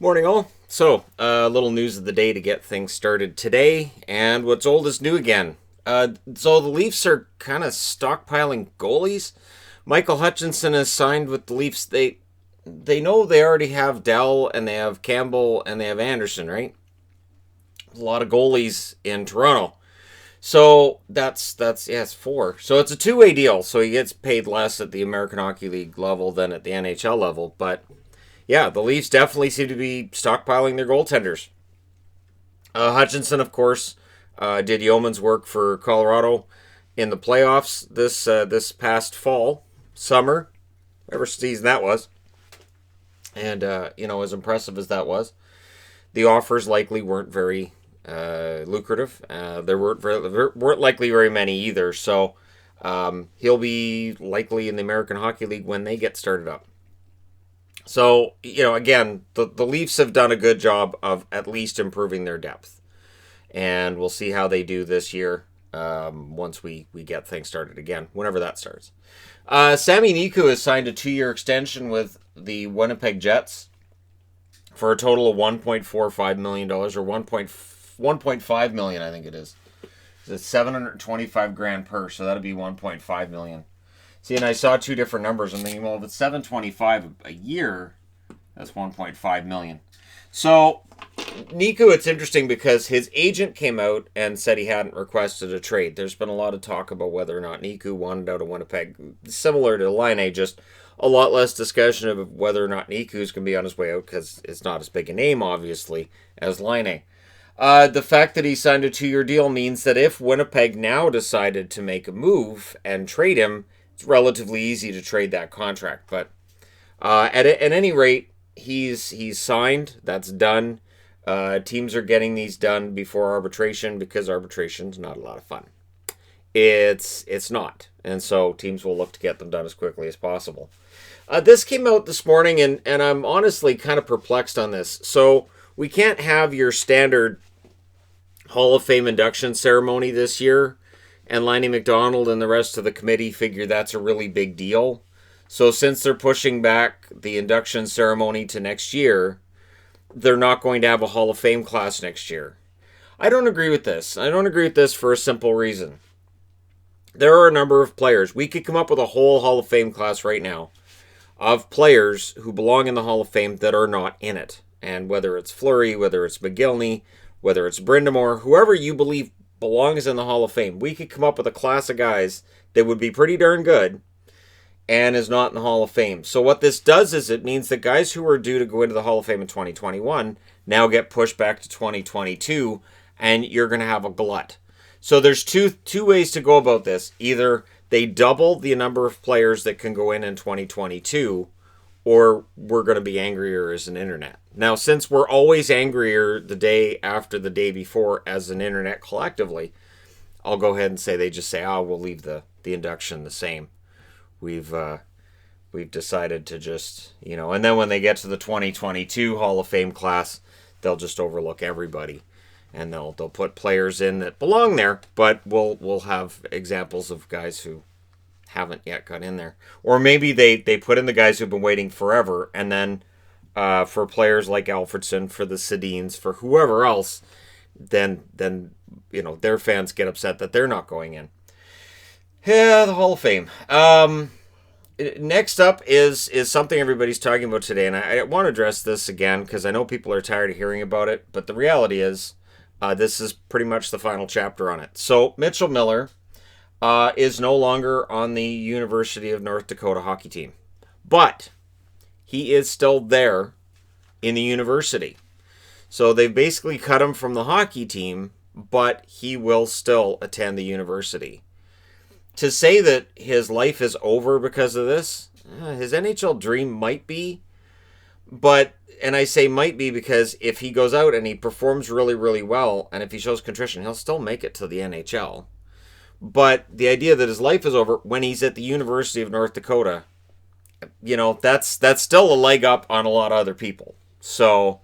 Morning, all. So, a little news of the day to get things started today, and what's old is new again. So the Leafs are kind of stockpiling goalies. Michael Hutchinson has signed with the Leafs. They know they already have Dell and they have Campbell and they have Anderson, right? A lot of goalies in Toronto. So that's yeah, it's four. So it's a two-way deal. So he gets paid less at the American Hockey League level than at the NHL level, but yeah, the Leafs definitely seem to be stockpiling their goaltenders. Hutchinson, of course, did yeoman's work for Colorado in the playoffs this past summer, whatever season that was, and as impressive as that was, the offers likely weren't very lucrative. There weren't likely very many either. So he'll be likely in the American Hockey League when they get started up. So, again, the Leafs have done a good job of at least improving their depth. And we'll see how they do this year once we get things started again, whenever that starts. Sami Niku has signed a 2-year extension with the Winnipeg Jets for a total of $1.45 million, or 1.5 million, I think it is. It's 725 grand per, so that'll be 1.5 million. See, and I saw two different numbers. I'm thinking, well, if it's 725 a year, that's 1.5 million. So, Niku, it's interesting because his agent came out and said he hadn't requested a trade. There's been a lot of talk about whether or not Niku wanted out of Winnipeg. Similar to Laine, just a lot less discussion of whether or not Niku's going to be on his way out because it's not as big a name, obviously, as Laine. The fact that he signed a 2-year deal means that if Winnipeg now decided to make a move and trade him, it's relatively easy to trade that contract. But at any rate, he's signed. That's done. Teams are getting these done before arbitration because arbitration's not a lot of fun. It's not. And so teams will look to get them done as quickly as possible. This came out this morning, and I'm honestly kind of perplexed on this. So we can't have your standard Hall of Fame induction ceremony this year, and Lanny McDonald and the rest of the committee figure that's a really big deal. So since they're pushing back the induction ceremony to next year, they're not going to have a Hall of Fame class next year. I don't agree with this. I don't agree with this for a simple reason. There are a number of players. We could come up with a whole Hall of Fame class right now of players who belong in the Hall of Fame that are not in it. And whether it's Fleury, whether it's McGillney, whether it's Brindamore, whoever you believe belongs in the Hall of Fame, we could come up with a class of guys that would be pretty darn good and is not in the Hall of Fame. So what this does is it means that guys who are due to go into the Hall of Fame in 2021 now get pushed back to 2022, and you're going to have a glut. So there's two ways to go about this. Either they double the number of players that can go in 2022, or we're going to be angrier as an internet. Now, since we're always angrier the day after the day before as an internet collectively, I'll go ahead and say they just say, we'll leave the induction the same. We've decided to just, and then when they get to the 2022 Hall of Fame class, they'll just overlook everybody. And they'll put players in that belong there, but we'll have examples of guys who haven't yet got in there. Or maybe they put in the guys who've been waiting forever, and then for players like Alfredson, for the Sedins, for whoever else, then their fans get upset that they're not going in. Yeah, the Hall of Fame. Next up is something everybody's talking about today, and I want to address this again because I know people are tired of hearing about it, but the reality is this is pretty much the final chapter on it. So Mitchell Miller is no longer on the University of North Dakota hockey team, but he is still there in the university. So they've basically cut him from the hockey team, but he will still attend the university. To say that his life is over because of this, his NHL dream might be, and I say might be because if he goes out and he performs really, really well, and if he shows contrition, he'll still make it to the NHL. But the idea that his life is over when he's at the University of North Dakota, that's still a leg up on a lot of other people. So,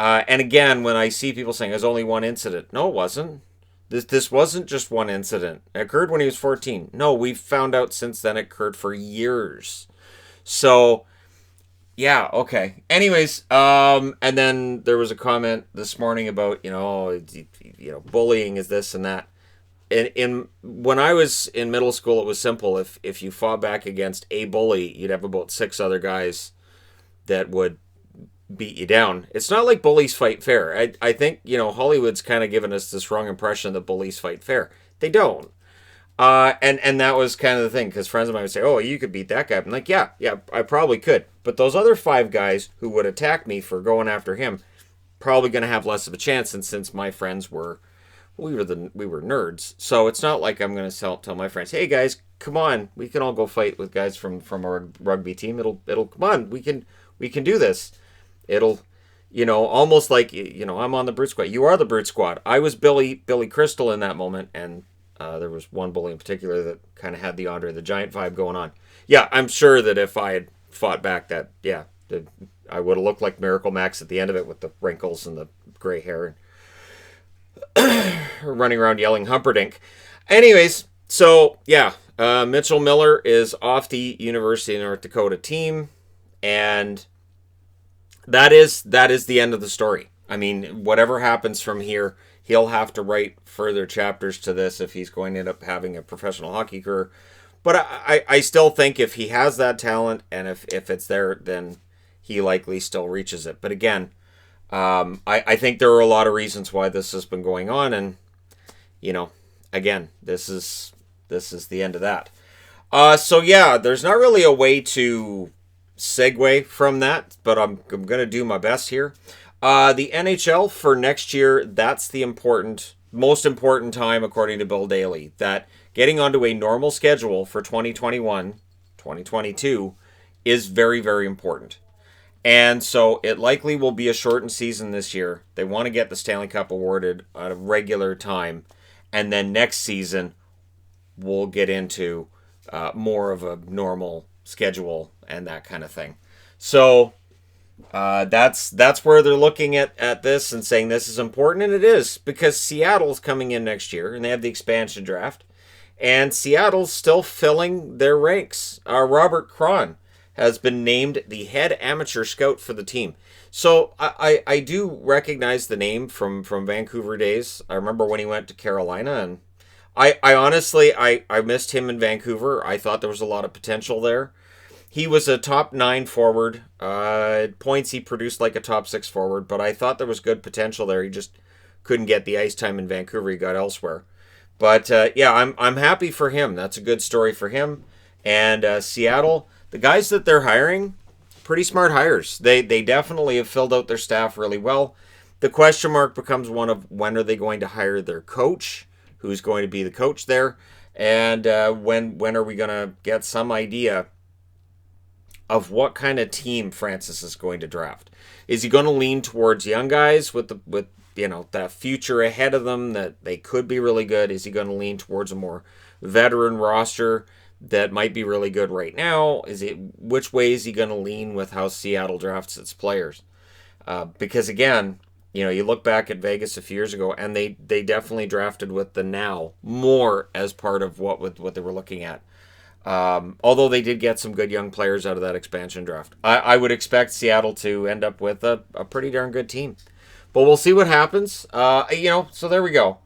and again, when I see people saying there's only one incident, no, it wasn't. This wasn't just one incident. It occurred when he was 14. No, we've found out since then it occurred for years. So, Yeah, okay. Anyways, and then there was a comment this morning about, bullying is this and that. In when I was in middle school, it was simple. If you fought back against a bully, you'd have about six other guys that would beat you down. It's not like bullies fight fair. I think, Hollywood's kind of given us this wrong impression that bullies fight fair. They don't. And that was kind of the thing, because friends of mine would say, "Oh, you could beat that guy." I'm like, "Yeah, I probably could." But those other five guys who would attack me for going after him, probably going to have less of a chance. And since my friends were, we were nerds, so it's not like I'm going to tell my friends, "Hey guys, come on, we can all go fight with guys from our rugby team. It'll come on, we can do this." It'll, almost like, I'm on the Brute Squad. You are the Brute Squad. I was Billy Crystal in that moment, and there was one bully in particular that kind of had the Andre the Giant vibe going on. Yeah, I'm sure that if I had fought back, I would have looked like Miracle Max at the end of it with the wrinkles and the gray hair and running around yelling Humperdinck. Anyways, so yeah, Mitchell Miller is off the University of North Dakota team, and that is the end of the story. I mean, whatever happens from here, he'll have to write further chapters to this if he's going to end up having a professional hockey career. But I still think if he has that talent, and if it's there, then he likely still reaches it. But again, I think there are a lot of reasons why this has been going on, and again, this is the end of that. So yeah, there's not really a way to segue from that, but I'm going to do my best here. The NHL for next year, that's the most important time, according to Bill Daly, that getting onto a normal schedule for 2021, 2022 is very, very important. And so it likely will be a shortened season this year. They want to get the Stanley Cup awarded at a regular time. And then next season, we'll get into more of a normal schedule and that kind of thing. So that's where they're looking at this and saying this is important, and it is, because Seattle's coming in next year and they have the expansion draft, and Seattle's still filling their ranks. Robert Cron has been named the head amateur scout for the team. So I do recognize the name from Vancouver days. I remember when he went to Carolina, and I honestly missed him in Vancouver. I thought there was a lot of potential there. He was a top 9 forward. Points he produced like a top 6 forward, but I thought there was good potential there. He just couldn't get the ice time in Vancouver. He got elsewhere. But yeah, I'm happy for him. That's a good story for him. And Seattle, the guys that they're hiring, pretty smart hires. They definitely have filled out their staff really well. The question mark becomes one of when are they going to hire their coach? Who's going to be the coach there? And when are we going to get some idea of what kind of team Francis is going to draft? Is he going to lean towards young guys with that future ahead of them that they could be really good? Is he going to lean towards a more veteran roster that might be really good right now? Which way is he going to lean with how Seattle drafts its players? Because again, you look back at Vegas a few years ago, and they definitely drafted with the now more as part of what they were looking at. Although they did get some good young players out of that expansion draft. I would expect Seattle to end up with a pretty darn good team. But we'll see what happens. So there we go.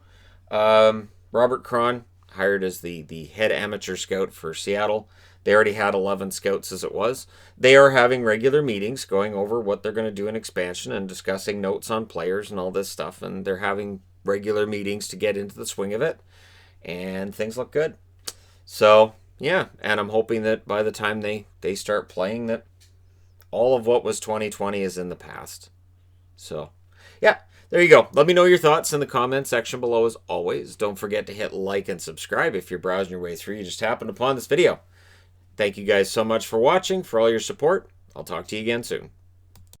Robert Cron hired as the head amateur scout for Seattle. They already had 11 scouts as it was. They are having regular meetings going over what they're going to do in expansion and discussing notes on players and all this stuff. And they're having regular meetings to get into the swing of it. And things look good. So yeah, and I'm hoping that by the time they start playing, that all of what was 2020 is in the past. So, yeah, there you go. Let me know your thoughts in the comment section below as always. Don't forget to hit like and subscribe if you're browsing your way through. You just happened upon this video. Thank you guys so much for watching, for all your support. I'll talk to you again soon.